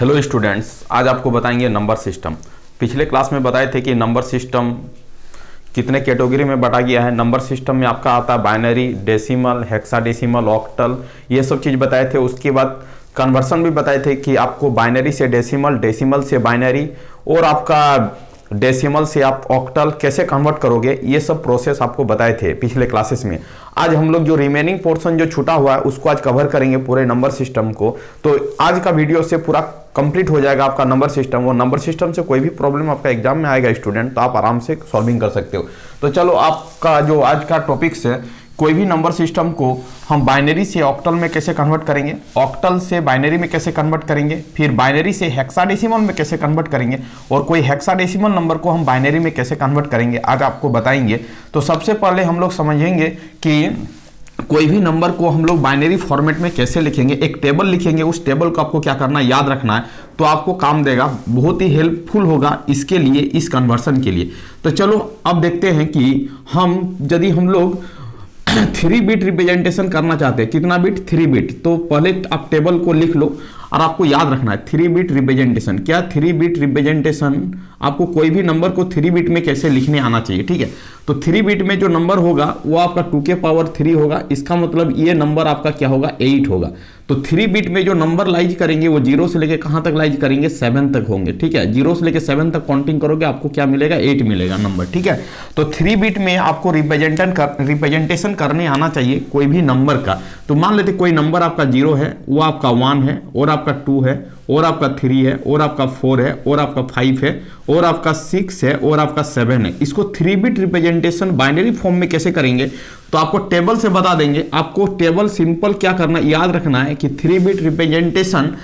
Hello students, आज आपको बताएंगे नंबर सिस्टम। पिछले क्लास में बताए थे कि नंबर सिस्टम कितने कैटेगरी में बांटा गया है। नंबर सिस्टम में आपका आता है बाइनरी, डेसिमल, हेक्साडेसिमल, ऑक्टल, ये सब चीज़ बताए थे। उसके बाद कन्वर्सन भी बताए थे कि आपको बाइनरी से डेसिमल, डेसिमल से बाइनरी और आपका डेसिमल से आप ऑक्टल कैसे कन्वर्ट करोगे, ये सब प्रोसेस आपको बताए थे पिछले क्लासेस में। आज हम लोग जो रिमेनिंग पोर्शन जो छूटा हुआ है उसको आज कवर करेंगे पूरे नंबर सिस्टम को। तो आज का वीडियो से पूरा कंप्लीट हो जाएगा आपका नंबर सिस्टम। वो नंबर सिस्टम से कोई भी प्रॉब्लम आपका एग्जाम में आएगा स्टूडेंट, तो आप आराम से सॉल्विंग कर सकते हो। तो चलो, आपका जो आज का टॉपिक्स है, कोई भी नंबर सिस्टम को हम बाइनरी से ऑक्टल में कैसे कन्वर्ट करेंगे, ऑक्टल से बाइनरी में कैसे कन्वर्ट करेंगे, फिर बाइनरी से हेक्साडेसिमल में कैसे कन्वर्ट करेंगे, और कोई हेक्साडेसिमल नंबर को हम बाइनरी में कैसे कन्वर्ट करेंगे, आज आपको बताएंगे। तो सबसे पहले हम लोग समझेंगे कि कोई भी नंबर को हम लोग बाइनरी फॉर्मेट में कैसे लिखेंगे। एक टेबल लिखेंगे, उस टेबल को आपको क्या करना है, याद रखना है, तो आपको काम देगा, बहुत ही हेल्पफुल होगा इसके लिए, इस कन्वर्सन के लिए। तो चलो अब देखते हैं कि यदि हम लोग 3 बिट रिप्रेजेंटेशन करना चाहते हैं। कितना बिट? 3 बिट। तो पहले आप टेबल को लिख लो और आपको याद रखना है 3 बिट रिप्रेजेंटेशन। क्या 3 बिट रिप्रेजेंटेशन, आपको कोई भी नंबर को 3 बिट में कैसे लिखने आना चाहिए, ठीक है। तो 3 बिट में जो नंबर होगा वो आपका 2 के पावर 3 होगा। इसका मतलब ये नंबर आपका क्या होगा, 8 होगा। तो 3 बिट में जो नंबर लाइज करेंगे वो 0 से लेके कहां तक लाइज करेंगे, 7 तक होंगे, ठीक है। 0 से लेके 7 तक काउंटिंग करोगे, आपको क्या मिलेगा, 8 मिलेगा नंबर, ठीक है। तो 3 बिट में आपको रिप्रेजेंटेशन करने आना चाहिए कोई भी नंबर का। तो मान लेते कोई नंबर आपका 0 है, वो आपका 1 है, और आपका 2 है, और आपका 3 है, और आपका 4 है, और आपका 5 है, और आपका 6 है, और आपका 7 है। इसको 3 बिट रिप्रेजेंटेशन बाइनरी फॉर्म में कैसे करेंगे, तो आपको टेबल से बता देंगे। आपको टेबल सिंपल क्या करना, याद रखना है कि 3 बिट रिप्रेजेंटेशन,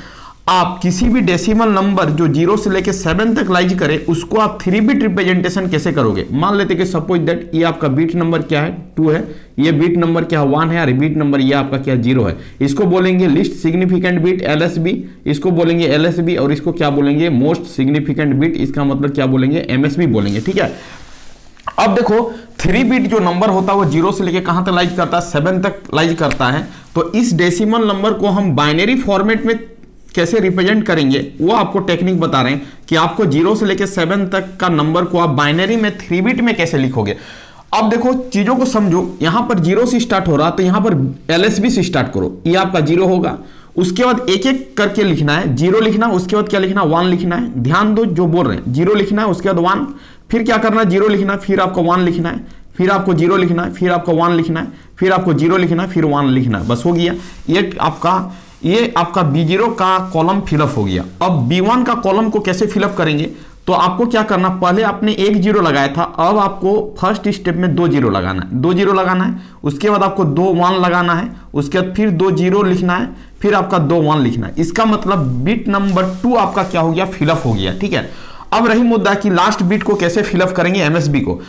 आप किसी भी डेसिमल नंबर जो 0 से लेके 7 तक लाइज करे उसको आप 3 बिट रिप्रेजेंटेशन कैसे करोगे। मान लेते कि सपोज दैट ये आपका बीट नंबर क्या है, 2 है, ये बीट नंबर क्या है, 1 है, और बीट नंबर ये आपका क्या है, 0 है। इसको बोलेंगे लिस्ट सिग्निफिकेंट बीट, LSB, इसको बोलेंगे LSB, और इसको क्या बोलेंगे, मोस्ट सिग्निफिकेंट बीट, इसका मतलब क्या बोलेंगे, MSB बोलेंगे, ठीक है। अब देखो 3 बिट जो नंबर होता है वो 0 से लेके कहां तक लाइज करता है, 7 तक लाइज करता है। तो इस डेसिमल नंबर को हम बाइनरी फॉर्मेट में कैसे रिप्रेजेंट करेंगे वो आपको टेक्निक बता रहे हैं कि आपको 0 से लेके 7 तक का नंबर को आप बाइनरी में 3 बिट में कैसे लिखोगे। अब देखो चीजों को समझो, यहां पर 0 से स्टार्ट हो रहा, तो यहां पर LSB से स्टार्ट करो, ये आपका 0 होगा। उसके बाद एक एक करके लिखना है, 0 लिखना, उसके बाद क्या लिखना, 1 लिखना है। ध्यान दो जो बोल रहे हैं, 0 लिखना है, उसके बाद 1, फिर क्या करना है, 0 लिखना है, फिर आपको 1 लिखना है, फिर आपको 0 लिखना है, फिर आपको 1 लिखना है, फिर आपको 0 लिखना है, फिर 1 लिखना है, बस हो गया। ये आपका B0 का कॉलम फिलअप हो गया। अब B1 का कॉलम को कैसे फिलअप करेंगे, तो आपको क्या करना, पहले आपने एक 0 लगाया था, अब आपको फर्स्ट स्टेप में 2 0 लगाना है, 2 0 लगाना है, उसके बाद आपको 2 1 लगाना है, उसके बाद फिर 2 0 लिखना है, फिर आपका 2 1 लिखना है। इसका मतलब बिट नंबर 2 आपका क्या हो गया, फिलअप हो गया, ठीक है। अब रही मुद्दा कि लास्ट बिट को कैसे फिलअप करेंगे, MSB को।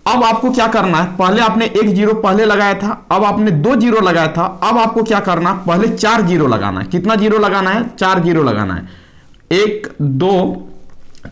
अब आपको क्या करना है, पहले आपने एक 0 पहले लगाया था, अब आपने 2 0 लगाया था, अब आपको क्या करना, पहले 4 0 लगाना है। कितना 0 लगाना है, 4 0 लगाना है। 1 2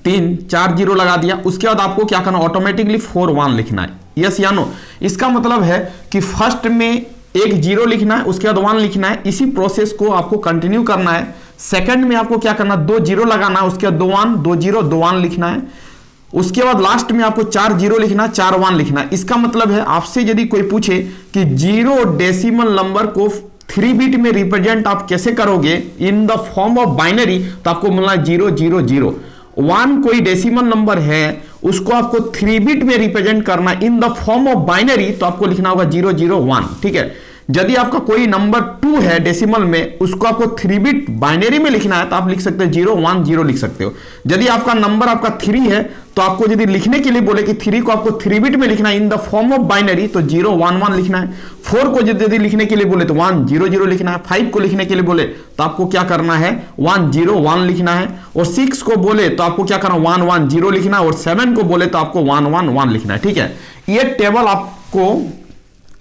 3 4 0 लगा दिया। उसके बाद आपको क्या करना, ऑटोमेटिकली 4 1 लिखना है, यस या नो। इसका मतलब है कि फर्स्ट में एक 0 लिखना है, उसके बाद 1 लिखना है। इसी प्रोसेस को आपको कंटिन्यू करना है। सेकंड में आपको क्या करना, 2 0 लगाना है, उसके बाद 2 1 2 0 2 1 लिखना है। उसके बाद लास्ट में आपको 4 0 लिखना, 4 1 लिखना है। इसका मतलब है आपसे यदि कोई पूछे कि 0 डेसिमल नंबर को 3 बिट में रिप्रेजेंट आप कैसे करोगे in the form of binary, तो आपको मिलना 0 0 0। 1 कोई डेसिमल नंबर है, उसको आपको 3 बिट में रिप्रेजेंट करना in the form of binary, तो आपको लिखना होगा 0 0 1, ठीक है। यदि आपका कोई नंबर 2 है डेसिमल में, उसको आपको 3 बिट बाइनरी में लिखना है, तो आप लिख सकते हो 0 1 0 लिख सकते हो। यदि आपका नंबर आपका 3 है, तो आपको यदि लिखने के लिए बोले कि 3 को आपको 3 बिट में लिखना है in the form of binary, तो 0 1 1 लिखना है। 4 को यदि लिखने के लिए बोले तो 1 0 0 लिखना है। 5 को लिखने के लिए बोले तो आपको क्या करना है, 1 0 1 लिखना है। और 6 को बोले तो आपको क्या करना, 1 1 0 लिखना है। और 7 को बोले तो आपको 1 1 1 लिखना है, ठीक है। ये टेबल आपको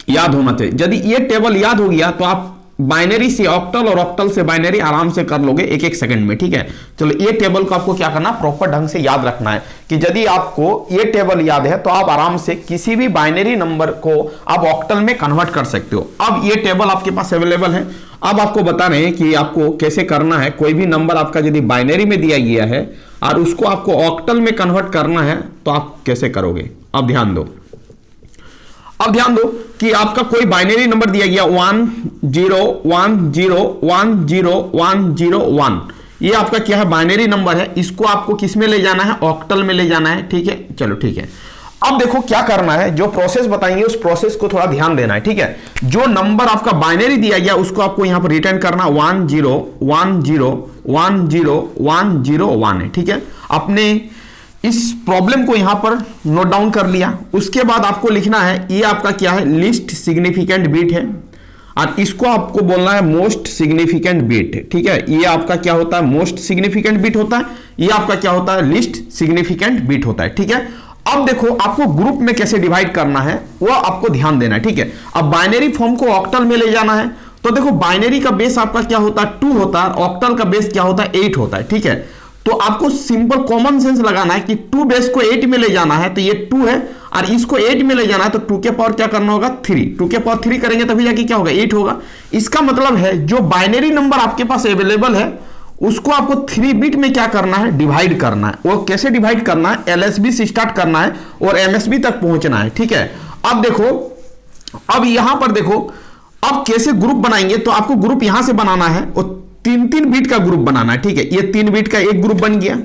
याद होना चाहिए। यदि ये टेबल याद हो गया तो आप बाइनरी से ऑक्टल और ऑक्टल से बाइनरी आराम से कर लोगे एक एक सेकंड में, ठीक है। चलो ये टेबल को आपको क्या करना, प्रॉपर ढंग से याद रखना है कि यदि आपको ये टेबल याद है तो आप आराम से किसी भी बाइनरी नंबर को आप ऑक्टल में कन्वर्ट कर सकते हो। अब ये टेबल आपके पास अवेलेबल है। अब आपको बता रहे हैं कि आपको कैसे करना है। कोई भी नंबर आपका यदि बाइनरी में दिया गया है और उसको आपको ऑक्टल में कन्वर्ट करना है तो आप कैसे करोगे। अब ध्यान दो, अब ध्यान दो कि आपका कोई बाइनरी नंबर दिया गया 1 0 1 0 1 0 1 0 1, ये आपका क्या है, बाइनरी नंबर है। इसको आपको किस में ले जाना है, ऑक्टल में ले जाना है, ठीक है। चलो ठीक है, अब देखो क्या करना है, जो प्रोसेस बताएंगे उस प्रोसेस को थोड़ा ध्यान देना है, ठीक है। जो नंबर आपका बाइनरी दिया गया उसको आपको यहां पर रिटर्न करना 1 0 1 0 1 0 1 0 1 है, ठीक है। अपने इस प्रॉब्लम को यहां पर नोट डाउन कर लिया। उसके बाद आपको लिखना है, ये आपका क्या है, लिस्ट सिग्निफिकेंट बिट है और इसको आपको बोलना है मोस्ट सिग्निफिकेंट बिट, ठीक है। ये आपका क्या होता है, मोस्ट सिग्निफिकेंट बिट होता है। ये आपका क्या होता है, लिस्ट सिग्निफिकेंट बिट होता है, ठीक है। अब देखो आपको ग्रुप में कैसे डिवाइड करना है वो आपको ध्यान देना है, ठीक है। अब बाइनरी फॉर्म को ऑक्टल में ले जाना है तो देखो बाइनरी का बेस आपका क्या होता है, 2 होता है। ऑक्टल का बेस क्या होता है, 8 होता है, ठीक है। तो आपको सिंपल कॉमन सेंस लगाना है कि 2 बेस को 8 में ले जाना है तो ये 2 है और इसको 8 में ले जाना है तो 2 के पावर क्या करना होगा, 3। 2 के पावर 3 करेंगे तभी जाके क्या होगा, 8 होगा। इसका मतलब है जो बाइनरी नंबर आपके पास अवेलेबल है उसको आपको 3 बिट में क्या करना है, डिवाइड करना है। वो कैसे डिवाइड करना है, एलएसबी से स्टार्ट करना है और एमएसबी तक पहुंचना है, ठीक है। अब देखो, अब यहां पर देखो अब कैसे ग्रुप बनाएंगे, तो आपको ग्रुप यहां से बनाना है और 3-3 बिट का ग्रुप बनाना है, ठीक है। ये 3 बिट का एक ग्रुप बन गया,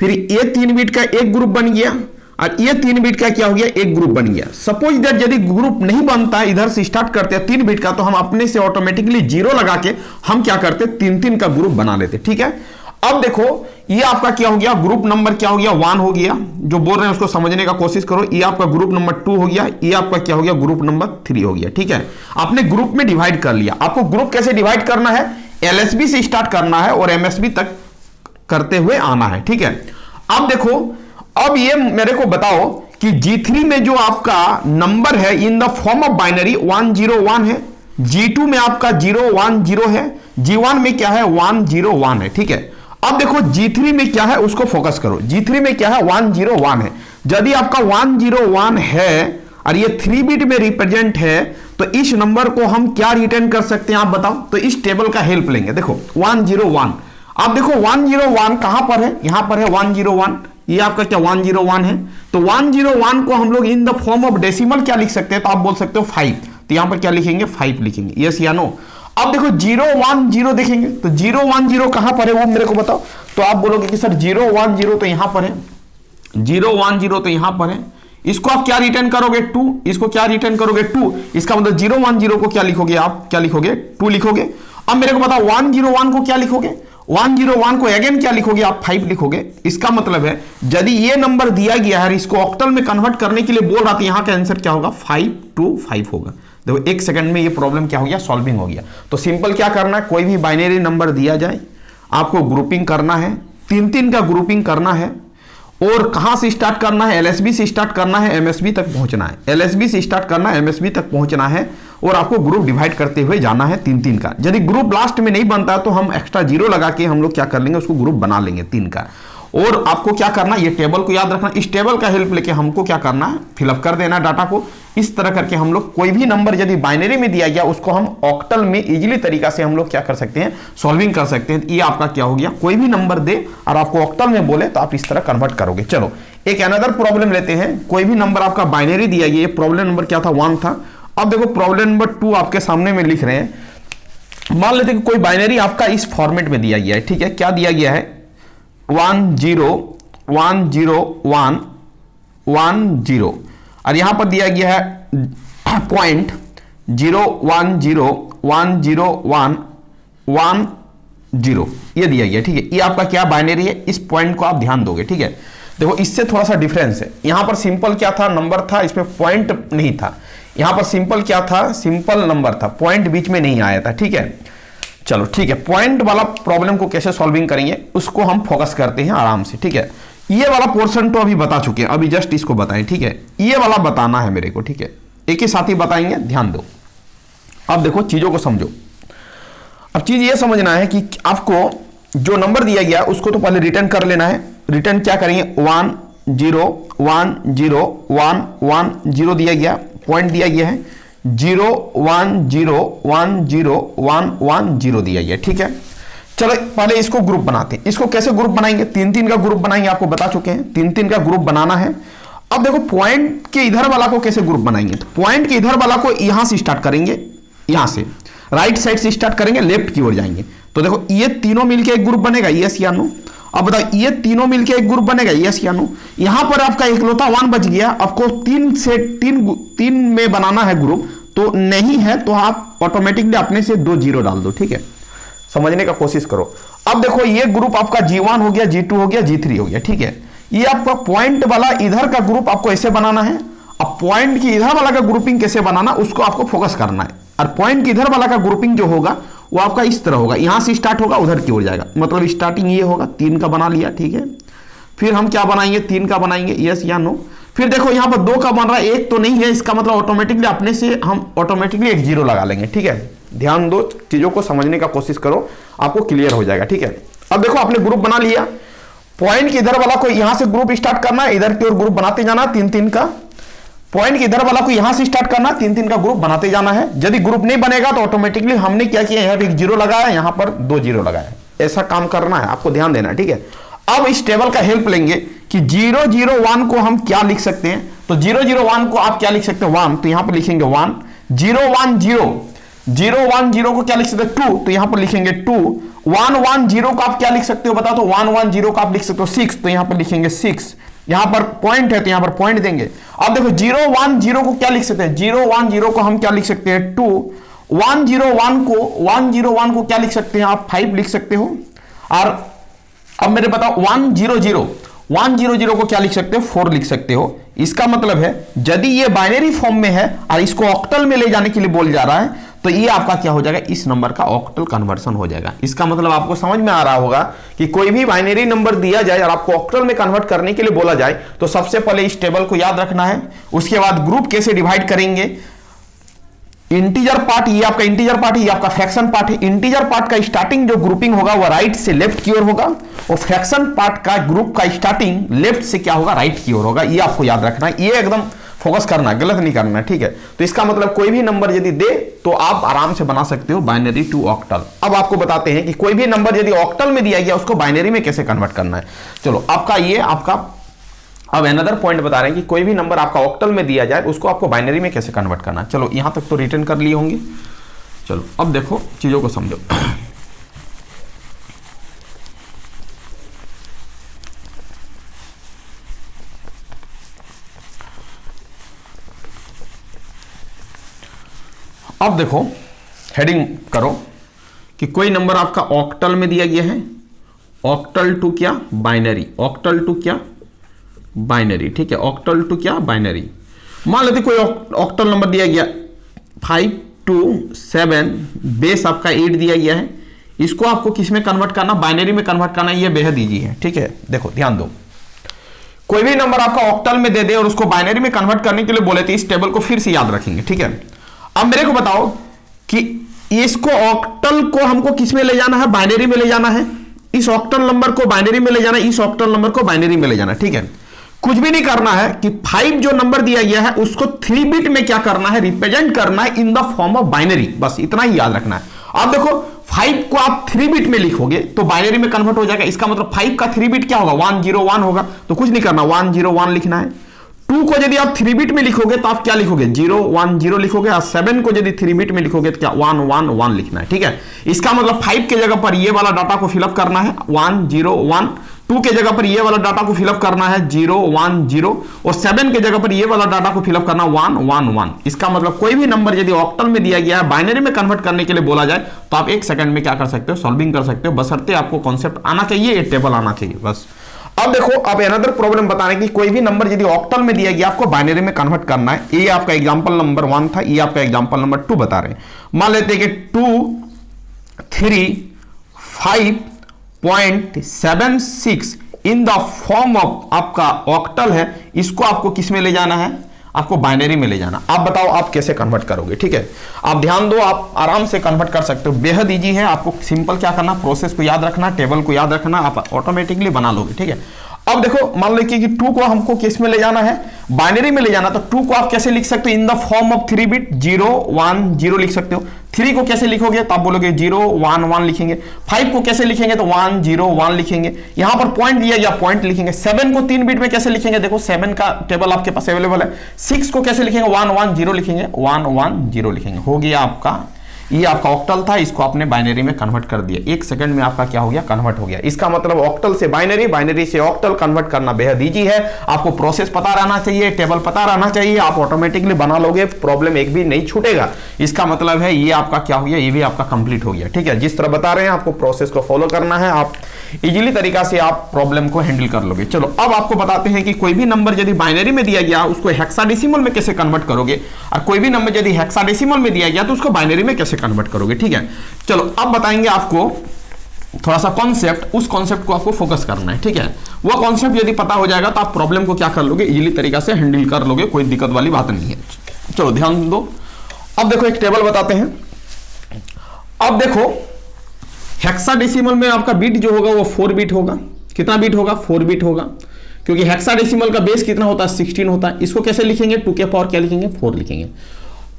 फिर ये 3 बिट का एक ग्रुप बन गया और ये 3 बिट का क्या हो गया, एक ग्रुप बन गया। सपोज दैट यदि ग्रुप नहीं बनता, इधर से स्टार्ट करते हैं 3 बिट का, तो हम अपने से ऑटोमेटिकली 0 लगा के हम क्या करते, 3-3 का ग्रुप बना लेते, ठीक है। अब देखो ये आपका क्या हो गया, ग्रुप नंबर क्या हो गया, 1 हो गया। जो बोल रहे हैं उसको समझने का कोशिश करो। ये आपका ग्रुप नंबर 2 हो गया, ये आपका क्या हो गया, ग्रुप नंबर 3 हो गया, ठीक है। आपने ग्रुप में डिवाइड कर लिया। आपको ग्रुप कैसे डिवाइड करना है, एलएसबी से स्टार्ट करना है और एमएसबी तक करते हुए आना है, ठीक है। अब देखो, अब ये मेरे को बताओ कि G3 में जो आपका नंबर है in the form of binary 1 0 1 है, G2 में आपका 0 1 0 है, G1 में क्या है, 1 0 1 है, ठीक है। अब देखो G3 में क्या है उसको फोकस करो। G3 में क्या है, 1 0 1 है। यदि आपका 1 0 1 है और ये 3 बिट में रिप्रेजेंट है तो इस नंबर को हम क्या रिटर्न कर सकते हैं आप बताओ। तो इस टेबल का हेल्प लेंगे। देखो 1 0 1, आप देखो 1 0 1 कहां पर है, यहां पर है 1 0 1। ये आपका क्या 1 0 1 है। तो 1 0 1 को हम लोग in the form of decimal क्या लिख सकते हैं, तो आप बोल सकते हो 5। तो यहां पर क्या लिखेंगे, 5 लिखेंगे, यस या नो। अब देखो 0 1 0 देखेंगे तो 0 1 0 कहां पर है वो मेरे को बताओ। तो आप बोलोगे कि सर 0 1 0 तो यहां पर है, 0 1 0 तो यहां पर है। इसको आप क्या रिटर्न करोगे, 2। इसको क्या रिटर्न करोगे, 2। इसका मतलब 0 1 0 को क्या लिखोगे, आप क्या लिखोगे, 2 लिखोगे। अब मेरे को बताओ 1 0 1 को क्या लिखोगे, 1 0 1 को अगेन क्या लिखोगे, आप 5 लिखोगे। इसका मतलब है यदि ये नंबर दिया गया है इसको ऑक्टल में कन्वर्ट करने के लिए बोल रहा था, यहां का आंसर क्या होगा, 5 2 5 होगा। देखो 1 सेकंड में ये प्रॉब्लम क्या हो गया, सॉल्विंग हो गया। तो सिंपल क्या करना है, कोई भी बाइनरी नंबर दिया जाए आपको ग्रुपिंग करना है, 3-3 का ग्रुपिंग करना है और कहां से स्टार्ट करना है, एलएसबी से स्टार्ट करना है, एमएसबी तक पहुंचना है। एलएसबी से स्टार्ट करना है, एमएसबी तक पहुंचना है और आपको ग्रुप डिवाइड करते हुए जाना है 3-3 का। यदि ग्रुप लास्ट में नहीं बनता तो हम एक्स्ट्रा 0 लगा के हम लोग क्या कर लेंगे, उसको ग्रुप बना लेंगे 3 का। और आपको क्या करना, ये टेबल को याद रखना। इस टेबल का हेल्प लेके हमको क्या करना है, फिलअप कर देना डाटा को। इस तरह करके हम लोग कोई भी नंबर यदि बाइनरी में दिया गया उसको हम ऑक्टल में इजीली तरीका से हम लोग क्या कर सकते हैं, सॉल्विंग कर सकते हैं। ये आपका क्या हो गया, कोई भी नंबर दे और आपको ऑक्टल में बोले तो आप इस तरह कन्वर्ट करोगे। चलो एक अनदर प्रॉब्लम लेते हैं। कोई भी नंबर आपका बाइनरी दिया गया, ये प्रॉब्लम नंबर क्या था, 1 था। अब देखो प्रॉब्लम नंबर 2 आपके सामने में लिख रहे हैं। मान लेते हैं कि कोई बाइनरी आपका इस फॉर्मेट में दिया गया है, ठीक है। क्या दिया गया है, 1 0 1 0 1 1 0 और यहां पर दिया गया है पॉइंट 0 1 0 1 0 1 1 0, ये दिया गया, ठीक है। ये आपका क्या बाइनरी है, इस पॉइंट को आप ध्यान दोगे, ठीक है। देखो इससे थोड़ा सा डिफरेंस है। यहां पर सिंपल क्या था, नंबर था, इसमें पॉइंट नहीं था। यहां पर सिंपल क्या था, सिंपल नंबर था, पॉइंट बीच में नहीं आया था, ठीक है। चलो ठीक है, पॉइंट वाला प्रॉब्लम को कैसे सॉल्विंग करेंगे उसको हम फोकस करते हैं आराम से, ठीक है। ये वाला पोर्शन तो अभी बता चुके हैं, अभी जस्ट इसको बताएं, ठीक है। ये वाला बताना है मेरे को, ठीक है। एक ही साथ ही बताएंगे, ध्यान दो। अब देखो चीजों को समझो। अब चीज ये समझना है कि आपको जो नंबर दिया गया उसको तो पहले रिटर्न कर लेना है। रिटर्न क्या करेंगे, 1 0 1 0 1 1 0 दिया गया, पॉइंट दिया गया है 0 1 0 1 0 1 1 0 दिया गया। ठीक है, चलो पहले इसको ग्रुप बनाते हैं। इसको कैसे ग्रुप बनाएंगे, 3 3 का ग्रुप बनाएंगे, आपको बता चुके हैं 3 3 का ग्रुप बनाना है। अब देखो पॉइंट के इधर वाला को कैसे ग्रुप बनाएंगे, तो पॉइंट के इधर वाला को यहां से स्टार्ट करेंगे, यहां से राइट साइड से स्टार्ट करेंगे, लेफ्ट की ओर जाएंगे। तो देखो ये तीनों मिलके एक ग्रुप बनेगा, यस या नो। अब बताओ ये तीनों मिलके एक ग्रुप बनेगा, यस या नो। यहां पर आपका इकलौता 1 बच गया, आपको 3 में बनाना है ग्रुप, तो नहीं है तो आप ऑटोमेटिकली अपने से 2 0 डाल दो। ठीक है, समझने का कोशिश करो। अब देखो ये ग्रुप आपका G1 हो गया, G2 हो गया, G3 हो गया। ठीक है, ये आपका पॉइंट वाला इधर का ग्रुप आपको ऐसे बनाना है। अब पॉइंट की इधर वाला का ग्रुपिंग कैसे बनाना उसको आपको फोकस करना है। और पॉइंट की इधर वाला का ग्रुपिंग जो होगा वो आपका इस तरह होगा, यहां से स्टार्ट होगा उधर की ओर जाएगा, मतलब स्टार्टिंग ये होगा, 3 का बना लिया। ठीक है, फिर हम क्या बनाएंगे, 3 का बनाएंगे, यस या नो। फिर देखो यहां पर 2 का बन रहा है, 1 तो नहीं है, इसका मतलब ऑटोमेटिकली अपने से हम ऑटोमेटिकली एक 0 लगा लेंगे। ठीक है, ध्यान दो, चीजों को समझने का कोशिश करो, आपको क्लियर हो जाएगा। ठीक है, अब देखो आपने ग्रुप बना लिया, पॉइंट के इधर वाला को यहां से ग्रुप स्टार्ट करना है, इधर की ओर ग्रुप बनाते जाना 3 3 का। पॉइंट के इधर वाला को यहां से स्टार्ट करना, 3 3 का ग्रुप बनाते जाना है। यदि ग्रुप नहीं बनेगा तो ऑटोमेटिकली हमने क्या किया, यहां पर एक 0 लगाया, यहां पर 2 0 लगाया, ऐसा काम करना है, आपको ध्यान देना है। ठीक है, अब इस टेबल का हेल्प लेंगे कि 0 0 1 को हम क्या लिख सकते हैं, तो 0 0 1 को आप क्या लिख सकते हैं, 1, तो यहां पर लिखेंगे 1। 0 1 0 0 1 0 को क्या लिख सकते हैं, 2, तो यहां पर लिखेंगे 2। 1 1 0 को आप क्या लिख सकते हो बता, तो 1 1 0 को आप लिख सकते हो 6, तो यहां पर लिखेंगे 6। यहां पर पॉइंट है तो यहां पर पॉइंट देंगे। अब देखो 0 1 0 को क्या लिख सकते हैं, 0 1 0 को हम क्या लिख सकते हैं, 2। 1 0 1 को क्या लिख सकते हैं आप, 5 लिख सकते हो। और अब मेरे बताओ 1 0 0 को क्या लिख सकते हो, 4 लिख सकते हो। इसका मतलब है यदि ये बाइनरी फॉर्म में है और इसको ऑक्टल में ले जाने के लिए बोल जा रहा है, तो ये आपका क्या हो जाएगा, इस नंबर का ऑक्टल कन्वर्सन हो जाएगा। इसका मतलब आपको समझ में आ रहा होगा कि कोई भी बाइनरी नंबर दिया जाए और आपको ऑक्टल में कन्वर्ट करने के लिए बोला जाए तो सबसे पहले इस टेबल को याद रखना है। उसके बाद ग्रुप कैसे डिवाइड करेंगे, इंटीजर पार्ट, ये आपका इंटीजर पार्ट है, ये आपका फ्रैक्शन पार्ट है। इंटीजर पार्ट का स्टार्टिंग जो ग्रुपिंग होगा वो राइट से लेफ्ट की ओर होगा, और फ्रैक्शन पार्ट का ग्रुप का स्टार्टिंग लेफ्ट से क्या होगा, राइट की ओर होगा। ये आपको याद रखना है, ये एकदम फोकस करना है, गलत नहीं करना है। ठीक है, तो इसका मतलब कोई भी नंबर यदि दे तो आप आराम से बना सकते हो बाइनरी टू ऑक्टल। अब आपको बताते हैं कि कोई भी नंबर यदि ऑक्टल में दिया गया उसको बाइनरी में कैसे कन्वर्ट करना है। चलो आपका ये आपका अब अनदर पॉइंट बता रहे हैं कि कोई भी नंबर आपका ऑक्टल में दिया जाए उसको आपको बाइनरी में कैसे कन्वर्ट करना है। चलो यहां तक तो रिटर्न कर लिए होंगे, चलो अब देखो चीजों को समझो। अब देखो हेडिंग करो कि कोई नंबर आपका ऑक्टल में दिया गया है, ऑक्टल टू क्या, बाइनरी, ऑक्टल टू क्या, बाइनरी। ठीक है, ऑक्टल टू क्या, बाइनरी। मान लेते कोई ऑक्टल नंबर दिया गया 5 2 7, बेस आपका 8 दिया गया है, इसको आपको किस में कन्वर्ट करना, बाइनरी में कन्वर्ट करना, ये बेहद ईजी है। ठीक है, देखो ध्यान दो, कोई भी नंबर आपका ऑक्टल में दे दे और उसको बाइनरी में कन्वर्ट करने के लिए बोले तो इस टेबल को फिर से याद रखेंगे। ठीक है, अब मेरे को बताओ कि इसको ऑक्टल को हमको किस में ले जाना है, बाइनरी में ले जाना है। इस ऑक्टल नंबर को बाइनरी में ले जाना है, इस ऑक्टल नंबर को बाइनरी में ले जाना है। ठीक है, कुछ भी नहीं करना है कि 5 जो नंबर दिया गया है उसको 3 बिट में क्या करना है, रिप्रेजेंट करना है in the form of binary, बस इतना ही याद रखना है। अब देखो 5 को आप 3 बिट में लिखोगे तो बाइनरी में कन्वर्ट हो जाएगा। इसका मतलब 5 का 3 बिट क्या होगा, 101 होगा, तो कुछ नहीं करना, 101 लिखना है। 2 को यदि आप 3 बिट में लिखोगे तो आप क्या लिखोगे, 010 लिखोगे, और 7 को यदि 3 बिट में लिखोगे तो क्या 111 लिखना है। ठीक है, इसका मतलब 5 के जगह पर ये वाला डाटा को फिलअप करना है 101, 2 के जगह पर ये वाला डाटा को फिलअप करना है 010, और 7 के जगह पर ये वाला डाटा को फिलअप करना 111। इसका मतलब कोई भी नंबर यदि ऑक्टल में दिया गया है, बाइनरी में कन्वर्ट करने के लिए बोला जाए तो आप 1 सेकंड में क्या कर सकते हो, सॉल्विंग कर सकते हो, बशर्ते आपको कॉन्सेप्ट आना चाहिए, ये टेबल आना चाहिए बस। अब देखो अब अनदर प्रॉब्लम बताने की, कोई भी नंबर यदि ऑक्टल में दिया गया आपको बाइनरी में कन्वर्ट करना है। ये आपका एग्जांपल नंबर 1 था, ये आपका एग्जांपल नंबर 2 बता रहे हैं। मान लेते हैं कि 235.76 इन द फॉर्म ऑफ आपका ऑक्टल है, इसको आपको किस में ले जाना है, आपको बाइनरी में ले जाना। आप बताओ आप कैसे कन्वर्ट करोगे, ठीक है। आप ध्यान दो, आप आराम से कन्वर्ट कर सकते हो, बेहद इजी है। आपको सिंपल क्या करना, प्रोसेस को याद रखना, टेबल को याद रखना, आप ऑटोमेटिकली बना लोगे, ठीक है। अब देखो मान लो कि 2 को हमको किस में ले जाना है, बाइनरी में ले जाना, तो 2 को आप कैसे लिख सकते हो, in the form of 3 bit 0 1 0 लिख सकते हो। 3 को कैसे लिखोगे, तो आप बोलोगे 0 1 1 लिखेंगे। 5 को कैसे लिखेंगे, तो 1 0 1 लिखेंगे। यहां पर पॉइंट दिया गया, पॉइंट लिखेंगे। 7 को 3 बिट में कैसे लिखेंगे, देखो 7 का टेबल आपके पास अवेलेबल है। 6 को कैसे लिखेंगे, 1 1 0 लिखेंगे, 1 1 0 लिखेंगे। हो गया आपका, ये आपका ऑक्टल था, इसको आपने बाइनरी में कन्वर्ट कर दिया। 1 सेकंड में आपका क्या हो गया, कन्वर्ट हो गया। इसका मतलब ऑक्टल से बाइनरी, बाइनरी से ऑक्टल कन्वर्ट करना बेहद इजी है। आपको प्रोसेस पता रहना चाहिए, टेबल पता रहना चाहिए, आप ऑटोमेटिकली बना लोगे, प्रॉब्लम एक भी नहीं छूटेगा। इसका मतलब है ये आपका क्या हो गया, ये भी आपका कंप्लीट हो गया, ठीक है। जिस तरह बता रहे हैं आपको प्रोसेस को फॉलो करना है, आप इजीली तरीका से आप प्रॉब्लम को हैंडल कर लोगे। चलो अब आपको बताते हैं कि कोई भी नंबर यदि बाइनरी में दिया गया उसको हेक्साडेसिमल में कैसे कन्वर्ट करोगे, और कोई भी नंबर यदि हेक्साडेसिमल में दिया गया तो उसको बाइनरी में कैसे कन्वर्ट करोगे, ठीक है। चलो अब बताएंगे आपको थोड़ा सा कॉन्सेप्ट, उस कॉन्सेप्ट को आपको फोकस करना है, ठीक है। वो कॉन्सेप्ट यदि पता हो जाएगा तो आप प्रॉब्लम को क्या कर लोगे, इजीली तरीका से हैंडल कर लोगे, कोई दिक्कत वाली बात नहीं है। चलो ध्यान दो, अब देखो एक टेबल बताते हैं। अब देखो हेक्साडेसिमल में आपका बीट जो होगा वो 4 बीट होगा। कितना बीट होगा, 4 बीट होगा, क्योंकि हेक्साडेसिमल का बेस कितना होता है, 16 होता है। इसको कैसे लिखेंगे, 2 के पावर क्या लिखेंगे, 4 लिखेंगे।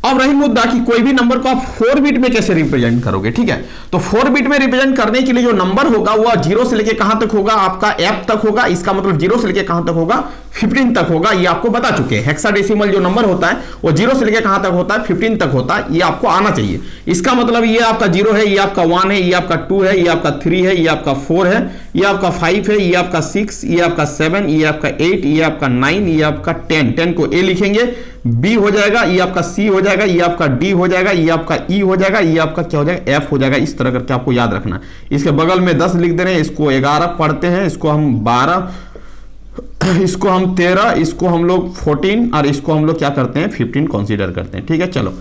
अब रही मुद्दा कि कोई भी नंबर को आप 4 बिट में कैसे रिप्रेजेंट करोगे, ठीक है। तो 4 बिट में रिप्रेजेंट करने के लिए जो नंबर होगा वो 0 से लेके कहां तक होगा, आपका F तक होगा। इसका मतलब 0 से लेके कहां तक होगा, 15 तक होगा। ये आपको बता चुके हैं। हेक्साडेसिमल जो नंबर होता है वो 0 से लेके कहां तक होता है, 15 तक होता है। ये आपको आना चाहिए। इसका मतलब ये आपका 0 है, ये आपका 1 है, ये आपका 2 है, ये आपका 3 है, ये आपका 4 है, ये आपका 5 है, ये आपका 6, ये आपका 7, ये आपका 8, ये आपका 9, ये आपका 10। 10 को A लिखेंगे, B हो जाएगा, ये आपका C हो जाएगा, ये आपका D हो जाएगा, ये आपका E हो जाएगा, ये आपका क्या हो जाएगा, F हो जाएगा। इस तरह करके आपको याद रखना है। इसके बगल में 10 लिख दे रहे हैं, इसको 11 पढ़ते हैं, इसको हम 12, इसको हम 13, इसको हम लोग 14 और इसको हम लोग क्या करते हैं, 15 कंसीडर करते हैं, ठीक है। चलो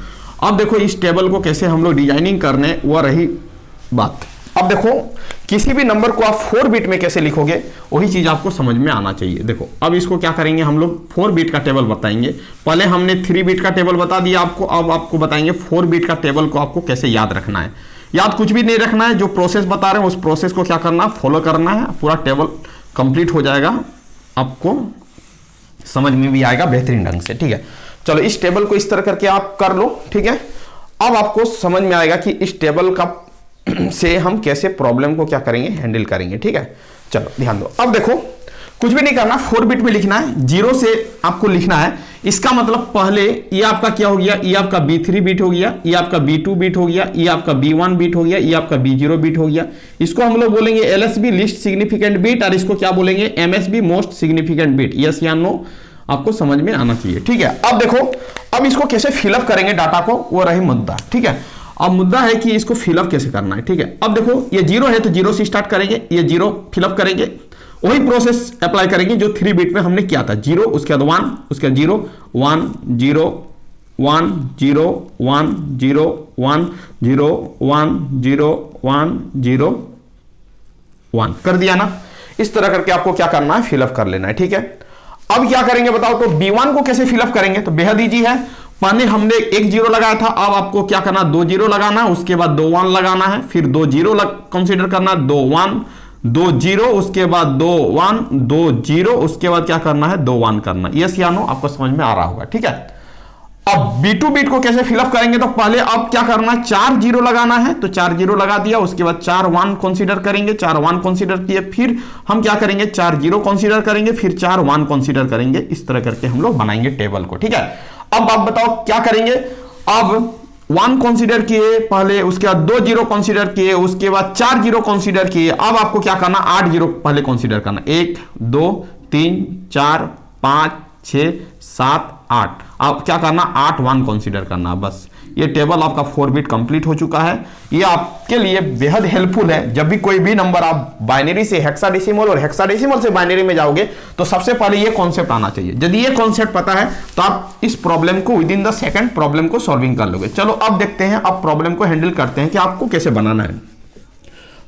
अब देखो इस टेबल को कैसे हम लोग डिजाइनिंग करने, वो रही बात। अब देखो किसी भी नंबर को आप 4 बिट में कैसे लिखोगे, वही चीज आपको समझ में आना चाहिए। देखो अब इसको क्या करेंगे, हम लोग 4 बिट का टेबल बताएंगे। पहले हमने 3 बिट का टेबल बता दिया आपको, अब आपको बताएंगे 4 बिट का टेबल को आपको कैसे याद रखना है। याद कुछ भी नहीं रखना है, जो प्रोसेस बता रहे हैं उस प्रोसेस को क्या करना, फॉलो करना है। पूरा टेबल कंप्लीट हो जाएगा, आपको समझ में भी आएगा बेहतरीन ढंग से, ठीक है। चलो इस टेबल को इस तरह करके आप कर लो, ठीक है। अब आपको समझ में आएगा कि इस टेबल का से हम कैसे प्रॉब्लम को क्या करेंगे, हैंडल करेंगे, ठीक है। चलो ध्यान दो, अब देखो कुछ भी नहीं करना, 4 बिट में लिखना है, 0 से आपको लिखना है। इसका मतलब पहले ये आपका क्या हो गया, ये आपका B3 बिट हो गया, ये आपका B2 बिट हो गया, ये आपका B1 बिट हो गया, ये आपका B0 बिट हो गया। इसको हम लोग बोलेंगे LSB लिस्ट सिग्निफिकेंट बिट, और इसको क्या बोलेंगे, MSB most significant bit. Yes या नो आपको समझ में आना चाहिए, ठीक है। अब देखो अब इसको कैसे फिलअप करेंगे डाटा को, वो रही मुद्दा, ठीक है। अब मुद्दा है कि इसको फिलअप कैसे करना है, ठीक है। अब देखो ये 0 है तो 0 से स्टार्ट करेंगे, ये 0 फिलअप करेंगे, वही प्रोसेस अप्लाई करेंगे जो 3 बिट में हमने किया था। 0 उसके बाद 1, उसके बाद 0 1 0 1 0 1 0 1 0 1 0 1 0 1 कर दिया ना। इस तरह करके आपको क्या करना है, फिलअप कर लेना है, ठीक है। अब क्या करेंगे बताओ, तो B1 को कैसे फिलअप करेंगे, तो बेहद ईजी है। माने हमने एक 0 लगाया था, अब आपको क्या करना, 2 0 लगाना, उसके बाद 2 1 लगाना है, फिर 2 0 कंसीडर करना, 2 1 2 0, उसके बाद 2 1 2 0, उसके बाद क्या करना है, 2 1 करना। यस या नो आपको समझ में आ रहा होगा, ठीक है। अब B2 बिट को कैसे फिलअप करेंगे, तो पहले अब क्या करना, 4 0 लगाना है, तो 4 0 लगा दिया, उसके बाद 4 1 कंसीडर करेंगे, 4 1 कंसीडर किए, फिर हम क्या करेंगे, 4 0 कंसीडर करेंगे, फिर 4 1 कंसीडर करेंगे। इस तरह करके हम लोग बनाएंगे टेबल को, ठीक है। अब आप बताओ क्या करेंगे, अब 1 कंसीडर किए पहले, उसके बाद 2 0 कंसीडर किए, उसके बाद 4 0 कंसीडर किए। अब आपको क्या करना, 8 0 पहले कंसीडर करना, 1 2 3 4 5 6 7 8। अब क्या करना, 8 1 कंसीडर करना, बस। ये टेबल आपका 4 बिट कंप्लीट हो चुका है। ये आपके लिए बेहद हेल्पफुल है। जब भी कोई भी नंबर आप बाइनरी से हेक्साडेसिमल और हेक्साडेसिमल से बाइनरी में जाओगे तो सबसे पहले ये कॉन्सेप्ट आना चाहिए। यदि ये कॉन्सेप्ट पता है तो आप इस प्रॉब्लम को with in the second problem को सॉल्विंग कर लोगे। चलो अब देखते हैं, अब प्रॉब्लम को हैंडल करते हैं कि आपको कैसे बनाना है।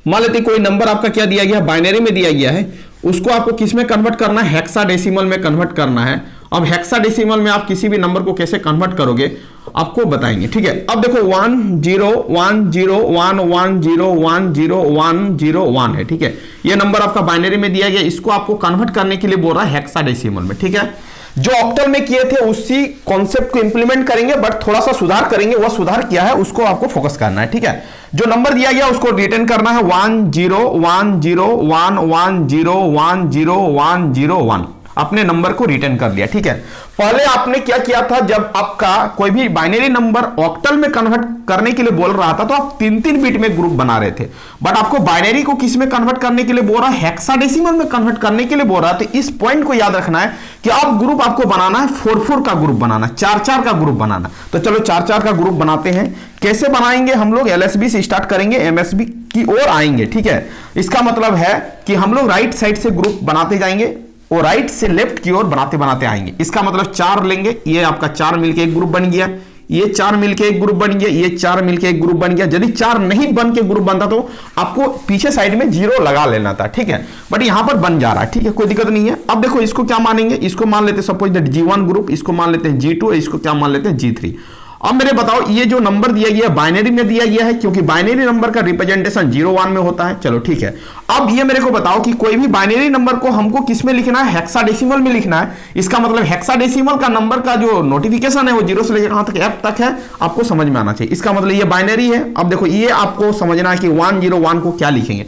मान लेते कोई नंबर आपका क्या दिया गया, बाइनरी में दिया गया है, उसको आपको किस में कन्वर्ट करना है, हेक्साडेसिमल में कन्वर्ट करना है। अब हेक्साडेसिमल में आप किसी भी नंबर को कैसे कन्वर्ट करोगे आपको बताएंगे, ठीक है। अब देखो 1 0 1 0 1 1 0 1 0 1 0 1 है, ठीक है। ये नंबर आपका बाइनरी में दिया गया, इसको आपको कन्वर्ट करने के लिए बोल रहा है हेक्साडेसिमल में, ठीक है। जो ऑक्टल में किए थे उसी कॉन्सेप्ट को इंप्लीमेंट करेंगे, बट थोड़ा सा सुधार करेंगे। वह सुधार किया है उसको आपको फोकस करना है, ठीक है। जो नंबर दिया गया उसको रिटर्न करना है 1 0 1 0 1 1 0 1 0 1 0 1। अपने नंबर को रिटर्न कर दिया, ठीक है। पहले आपने क्या किया था, जब आपका कोई भी बाइनरी नंबर ऑक्टल में कन्वर्ट करने के लिए बोल रहा था तो आप 3-3 बिट में ग्रुप बना रहे थे, बट आपको बाइनरी को किस में कन्वर्ट करने के लिए बोल रहा है, हेक्साडेसिमल में कन्वर्ट करने के लिए बोल रहा है। तो इस पॉइंट को याद रखना है कि आप ग्रुप आपको बनाना है 4-4 का ग्रुप बनाना, 4-4 का ग्रुप बनाना। तो चलो 4-4 का ग्रुप बनाते हैं। कैसे बनाएंगे हम लोग, एलएसबी से स्टार्ट करेंगे, एमएसबी की ओर आएंगे, ठीक है। इसका मतलब है कि हम लोग राइट साइड से ग्रुप बनाते जाएंगे और राइट से लेफ्ट की ओर बनाते बनाते आएंगे। इसका मतलब 4 लेंगे, ये आपका 4 मिलके एक ग्रुप बन गया, ये 4 मिलके एक ग्रुप बन गया, ये 4 मिलके एक ग्रुप बन गया। यदि 4 नहीं बन के ग्रुप बनता तो आपको पीछे साइड में 0 लगा लेना था, ठीक है। बट यहां पर बन जा रहा है, ठीक है, कोई दिक्कत नहीं है। अब देखो इसको क्या मानेंगे, इसको मान लेते हैं सपोज दैट G1 ग्रुप, इसको मान लेते हैं G2, इसको क्या मान लेते हैं G3। अब मेरे बताओ ये जो नंबर दिया गया बाइनरी में दिया गया है, क्योंकि बाइनरी नंबर का रिप्रेजेंटेशन 0-1 में होता है। चलो ठीक है। अब ये मेरे को बताओ कि कोई भी बाइनरी नंबर को हमको किस में लिखना है, हेक्साडेसिमल में लिखना है। इसका मतलब हेक्साडेसिमल का नंबर का जो नोटिफिकेशन है वो 0 से लेकर कहां तक, F तक है, आपको समझ में आना चाहिए। इसका मतलब ये बाइनरी है। अब देखो ये आपको समझना है कि 101 को क्या लिखेंगे।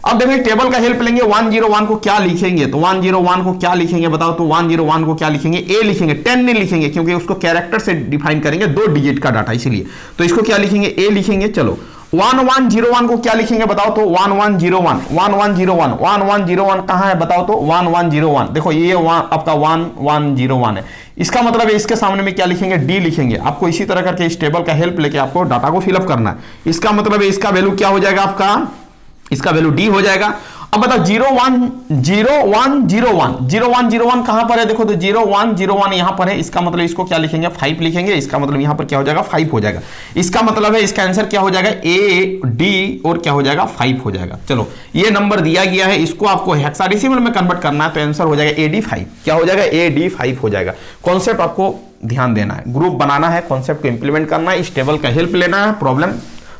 अब देखिए टेबल का हेल्प लेंगे, 101 को क्या लिखेंगे, तो 101 को क्या लिखेंगे बताओ, तो 101 को क्या लिखेंगे, ए लिखेंगे, 10 नहीं लिखेंगे क्योंकि उसको कैरेक्टर से डिफाइन करेंगे, 2 डिजिट का डाटा इसीलिए। तो इसको क्या लिखेंगे, ए लिखेंगे। चलो 1101 को क्या लिखेंगे बताओ, तो 1101 1101 1101 कहां है बताओ, तो 1101। देखो ये आपका 1101 है। इसका मतलब है इसके सामने में क्या लिखेंगे, डी लिखेंगे। आपको इसी तरह करके इस टेबल का हेल्प लेके आपको डाटा को फिलअप करना है। इसका मतलब है इसका वैल्यू क्या हो जाएगा आपका, इसका वैल्यू डी हो जाएगा। अब बताओ 0101 कहां पर है, देखो तो 0101 यहां पर है। इसका मतलब इसको क्या लिखेंगे, 5 लिखेंगे। इसका मतलब यहां पर क्या हो जाएगा, 5 हो जाएगा। इसका मतलब है इसका आंसर क्या हो जाएगा, ए डी और क्या हो जाएगा, 5 हो जाएगा। चलो ये नंबर दिया गया है, इसको आपको हेक्साडेसिमल में कन्वर्ट करना है, तो आंसर हो जाएगा AD5। क्या हो जाएगा, AD5 हो जाएगा। कॉन्सेप्ट आपको ध्यान देना है, ग्रुप बनाना है, कॉन्सेप्ट को इंप्लीमेंट करना है, इस टेबल का हेल्प लेना है, प्रॉब्लम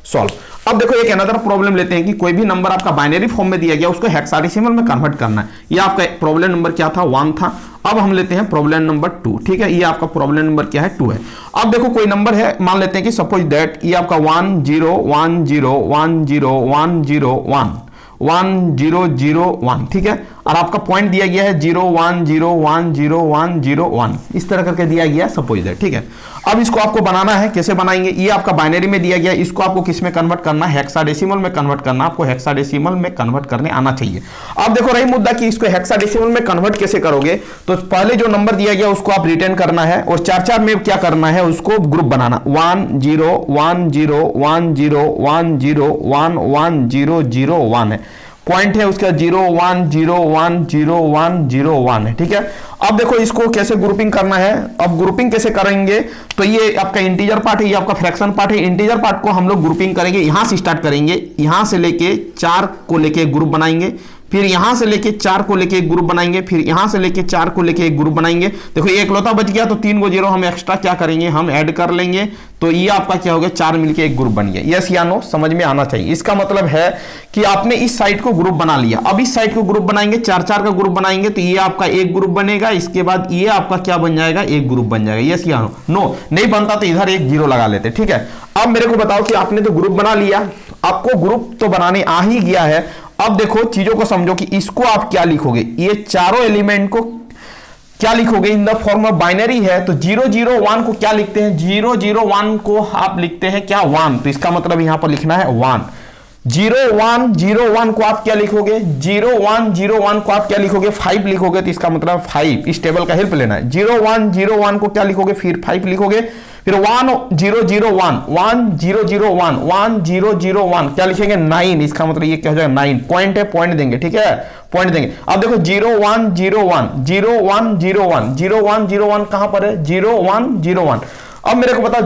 सॉल्व। अब देखो एक अनदर प्रॉब्लम लेते हैं कि कोई भी नंबर आपका बाइनरी फॉर्म में दिया गया उसको हेक्साडेसिमल में कन्वर्ट करना है। ये आपका प्रॉब्लम नंबर क्या था, 1 था। अब हम लेते हैं प्रॉब्लम नंबर 2, ठीक है। ये आपका प्रॉब्लम नंबर क्या है, 2 है। अब देखो कोई नंबर है, मान लेते हैं कि सपोज दैट ये आपका 1010101001 ठीक है। और आपका पॉइंट दिया गया है 01010101 इस तरह करके दिया गया है सपोज दैट, ठीक है। अब इसको आपको बनाना है, कैसे बनाएंगे, ये आपका बाइनरी में दिया गया, इसको आपको किस में कन्वर्ट करना है, हेक्साडेसिमल में कन्वर्ट करना। आपको हेक्साडेसिमल में कन्वर्ट करने आना चाहिए। अब देखो रही मुद्दा कि इसको हेक्साडेसिमल में कन्वर्ट कैसे करोगे, तो पहले जो नंबर दिया गया उसको आप रिटर्न करना है और 4-4 में क्या करना है, उसको ग्रुप बनाना, 1 0 1 0 1 0 1 0 1 1 0 0 1 है। पॉइंट है उसका 0 1 0 1 0 1 0 1 है, ठीक है। अब देखो इसको कैसे ग्रुपिंग करना है। अब ग्रुपिंग कैसे करेंगे, तो ये आपका इंटीजर पार्ट है, ये आपका फ्रैक्शन पार्ट है। इंटीजर पार्ट को हम लोग ग्रुपिंग करेंगे, यहां से स्टार्ट करेंगे, यहां से लेके 4 को लेके एक ग्रुप बनाएंगे, फिर यहां से लेके 4 को लेके एक ग्रुप बनाएंगे, फिर यहां से लेके 4 को लेके एक ग्रुप बनाएंगे। देखो ये इकलौता बच गया तो 3 को 0 हम एक्स्ट्रा क्या करेंगे, हम ऐड कर लेंगे। तो ये आपका क्या हो गया, 4 मिलके एक ग्रुप बन गया। यस या नो, समझ में आना चाहिए। इसका मतलब है कि आपने इस साइड को ग्रुप बना लिया, अब इस साइड को ग्रुप बनाएंगे, 4-4 का ग्रुप बनाएंगे, तो ये आपका एक ग्रुप बनेगा। इसके बाद ये आपका क्या बन जाएगा, एक ग्रुप बन जाएगा। यस या नो, नो नहीं बनता तो इधर एक 0 लगा लेते, ठीक है। अब मेरे को बताओ कि आपने तो ग्रुप बना लिया, आपको ग्रुप तो बनाने आ ही गया है। अब देखो चीजों को समझो कि इसको आप क्या लिखोगे, ये चारों एलिमेंट को क्या लिखोगे, in the form of binary है तो 001 को क्या लिखते हैं, 001 को आप लिखते हैं क्या, 1। तो इसका मतलब यहां पर लिखना है 1। 0101 को आप क्या लिखोगे, 0101 को आप क्या लिखोगे, 5 लिखोगे। तो इसका मतलब 5, इस टेबल का हेल्प लेना है। 0101 को क्या लिखोगे, फिर 5 लिखोगे। फिर 1001 क्या लिखेंगे, 9। इसका मतलब ये क्या हो जाएगा, 9। पॉइंट है, पॉइंट देंगे, ठीक है, पॉइंट देंगे। अब देखो 0101 कहां पर है, 0101। अब मेरे को बताओ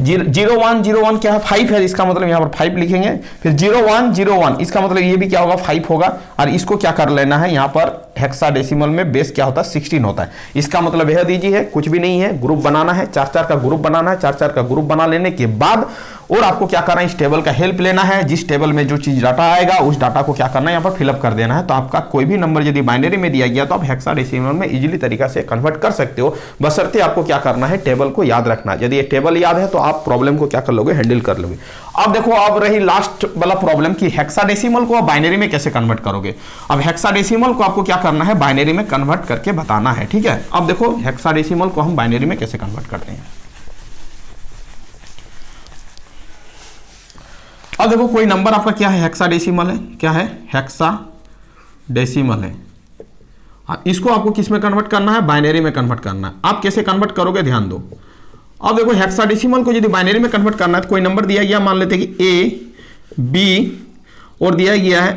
0101 क्या है, 5 है, इसका मतलब यहाँ पर 5 लिखेंगे। फिर 0101 इसका मतलब ये भी क्या होगा, 5 होगा। और इसको क्या कर लेना है, यहाँ पर हेक्साडेसिमल में बेस क्या होता है, 16 होता है। इसका मतलब यह दीजिए है, कुछ भी नहीं है, ग्रुप बनाना है, 4-4 का ग्रुप बनाना है। 4-4 का ग्रुप बना लेने के बाद और आपको क्या करना है, इस टेबल का हेल्प लेना है। जिस टेबल में जो चीज डाटा आएगा उस डाटा को क्या करना है, यहाँ पर फिलअप कर देना है। तो आपका कोई भी नंबर यदि बाइनरी में दिया गया तो आप हेक्साडेसिमल में इजीली तरीका से कन्वर्ट कर सकते हो, बशर्ते आपको क्या करना है, टेबल को याद रखना। यदि ये टेबल याद है तो आप प्रॉब्लम को क्या कर लोगे, हैंडल कर लोगे। अब देखो, अब रही लास्ट वाला प्रॉब्लम कि हेक्साडेसिमल को आप बाइनरी में कैसे कन्वर्ट करोगे। अब हेक्साडेसिमल को आपको क्या करना है, बाइनरी में कन्वर्ट करके बताना है, ठीक है। अब देखो हेक्साडेसिमल को हम बाइनरी में कैसे कन्वर्ट करते हैं। अब देखो कोई नंबर आपका क्या है, हेक्साडेसिमल है, क्या है, हेक्साडेसिमल है। इसको आपको किस में कन्वर्ट करना है, बाइनरी में कन्वर्ट करना है। आप कैसे कन्वर्ट करोगे, ध्यान दो। अब देखो हेक्साडेसिमल को यदि बाइनरी में कन्वर्ट करना है तो कोई नंबर दिया गया, मान लेते हैं कि A B और दिया गया है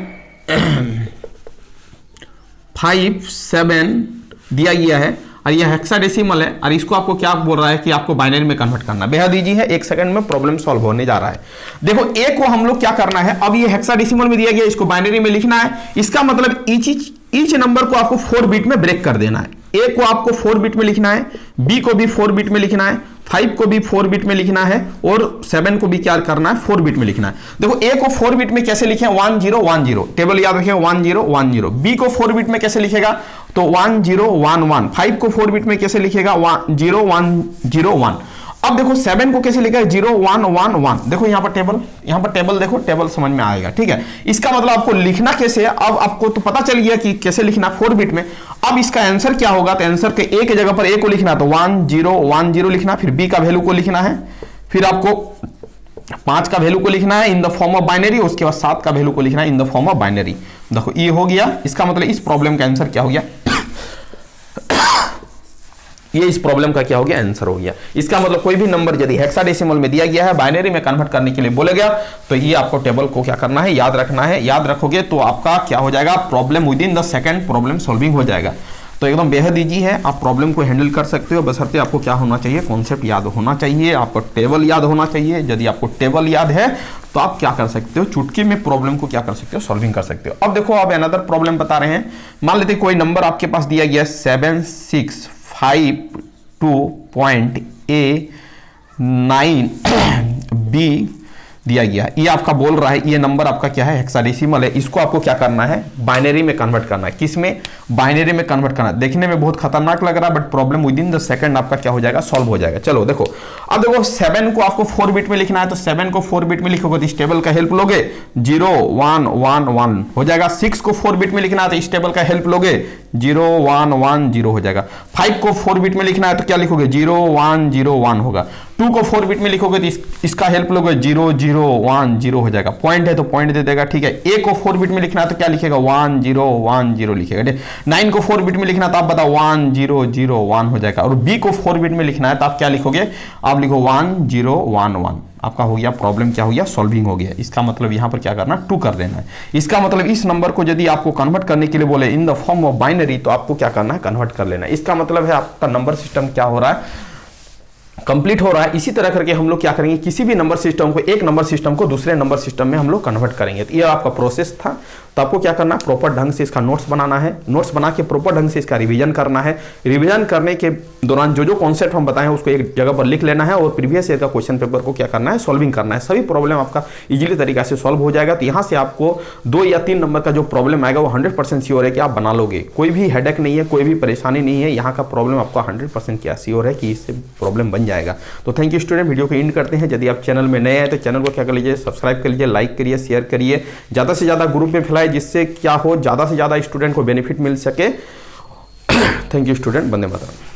5 7 दिया गया है, और यह हेक्साडेसिमल है। और इसको आपको क्या बोल रहा है कि आपको बाइनरी में कन्वर्ट करना है। बेहद इजी है, 1 सेकंड में प्रॉब्लम सॉल्व होने जा रहा है। देखो A को हम लोग क्या करना है, अब ये हेक्साडेसिमल में दिया गया, इसको बाइनरी में लिखना है। इसका मतलब ईच नंबर को आपको 4 बिट में ब्रेक कर देना है। A को आपको 4 बिट में लिखना है, B को भी 4 बिट में लिखना है, 5 को भी 4 बिट में लिखना है, और 7 को भी क्या करना है, 4 बिट में लिखना है। देखो A को 4 बिट में कैसे लिखें, 1010, टेबल याद रखें 1010। B को 4 बिट में कैसे लिखेगा, तो 1011। 5 को 4 बिट में कैसे लिखेगा, 0101। अब देखो 7 को कैसे लिखा है, 0111। देखो यहाँ पर टेबल देखो, टेबल समझ में आएगा, ठीक है। इसका मतलब आपको लिखना कैसे है, अब आपको तो पता चल गया कि कैसे लिखना 4 बिट में। अब इसका आंसर क्या होगा, तो आंसर के A की जगह पर A को लिखना, तो 1010 लिखना, फिर B का वैल्यू को लिखना है, फिर आपको 5 का वैल्यू को लिखना है in the form of binary, उसके बाद 7 का वैल्यू को लिखना है in the form of binary. देखो ये हो गया। इसका मतलब इस प्रॉब्लम का आंसर क्या हो गया, ये इस प्रॉब्लम का क्या हो गया, आंसर हो गया। इसका मतलब कोई भी नंबर यदि हेक्साडेसिमल में दिया गया है, बाइनरी में कन्वर्ट करने के लिए बोले गया, तो ये आपको टेबल को क्या करना है, याद रखना है। याद रखोगे तो आपका क्या हो जाएगा, problem with in the second problem solving हो जाएगा। तो एकदम बेहद ईजी है, आप प्रॉब्लम को हैंडल कर सकते हो, बशर्ते आपको क्या होना चाहिए, कॉन्सेप्ट याद होना चाहिए, आपको टेबल याद होना चाहिए। यदि आपको टेबल याद है तो आप क्या कर सकते हो, चुटकी में प्रॉब्लम को क्या कर सकते हो, सॉल्विंग कर सकते हो। अब देखो, अब अनदर प्रॉब्लम बता रहे हैं। मान लेते कोई नंबर आपके पास दिया गया 765.2.A9B दिया गया। ये आपका बोल रहा है, ये नंबर आपका क्या है, हेक्साडेसिमल है। इसको आपको क्या करना है, बाइनरी में कन्वर्ट करना है। किस में, बाइनरी में कन्वर्ट करना है। देखने में बहुत खतरनाक लग रहा है, but problem with in the second आपका क्या हो जाएगा, सॉल्व हो जाएगा। चलो देखो, अब देखो 7 को आपको 4 बिट में लिखना है, तो 7 को 4 बिट में लिखोगे तो इस टेबल का हेल्प लोगे, 0111 हो जाएगा। 6 को 4 बिट में लिखना है तो इस टेबल का हेल्प लोगे, 0110 हो जाएगा। 5 को 4 बिट में लिखना है तो क्या लिखोगे, 0101 होगा। 2 को 4 बिट में लिखोगे तो इसका हेल्प लोगे, 0010 हो जाएगा। पॉइंट है तो पॉइंट दे देगा, ठीक है। A को 4 बिट में लिखना है तो क्या लिखेगा, 1010 लिखेगा। 9 को 4 बिट में लिखना है तो आप बताओ 1001 हो जाएगा। और B को 4 बिट में लिखना है तो आप क्या लिखोगे, आप लिखो 1011। आपका हो गया, प्रॉब्लम क्या हो गया, सॉल्विंग हो गया। इसका मतलब यहां पर क्या करना, 2 कर देना है। इसका मतलब इस नंबर को यदि आपको कन्वर्ट करने के लिए बोले in the form of binary, तो आपको क्या करना है, कन्वर्ट कर लेना है। इसका मतलब है आपका नंबर सिस्टम क्या हो रहा है, कंप्लीट हो रहा है। इसी तरह करके हम लोग क्या करेंगे, किसी भी नंबर सिस्टम को, एक नंबर सिस्टम को दूसरे नंबर सिस्टम में हम लोग कन्वर्ट करेंगे। तो ये आपका प्रोसेस था। तो आपको क्या करना है, प्रॉपर ढंग से इसका नोट्स बनाना है। नोट्स बना के प्रॉपर ढंग से इसका रिवीजन करना है। रिवीजन करने के दौरान जो जो कॉन्सेप्ट हम बताएं उसको एक जगह पर लिख लेना है, और प्रीवियस ईयर का क्वेश्चन पेपर को क्या करना है, सॉल्विंग करना है। सभी प्रॉब्लम आपका इजीली तरीका से सॉल्व हो जाएगा। तो यहाँ से आपको 2 या 3 नंबर का जो प्रॉब्लम आएगा वो 100% श्योर है कि आप बना लोगे। कोई भी हेडेक नहीं है, कोई भी परेशानी नहीं है। यहाँ का प्रॉब्लम आपका 100% क्या श्योर है कि इससे प्रॉब्लम बन जाएगा। तो थैंक यू स्टूडेंट, वीडियो को एंड करते हैं। यदि आप चैनल में नए हैं तो चैनल को क्या कर लीजिए, सब्सक्राइब कर लीजिए, लाइक करिए, शेयर करिए, ज़्यादा से ज़्यादा ग्रुप में फैलाइए, जिससे क्या हो, ज़्यादा से ज़्यादा स्टूडेंट को बेनिफिट मिल सके। Thank you student, Vande Mataram.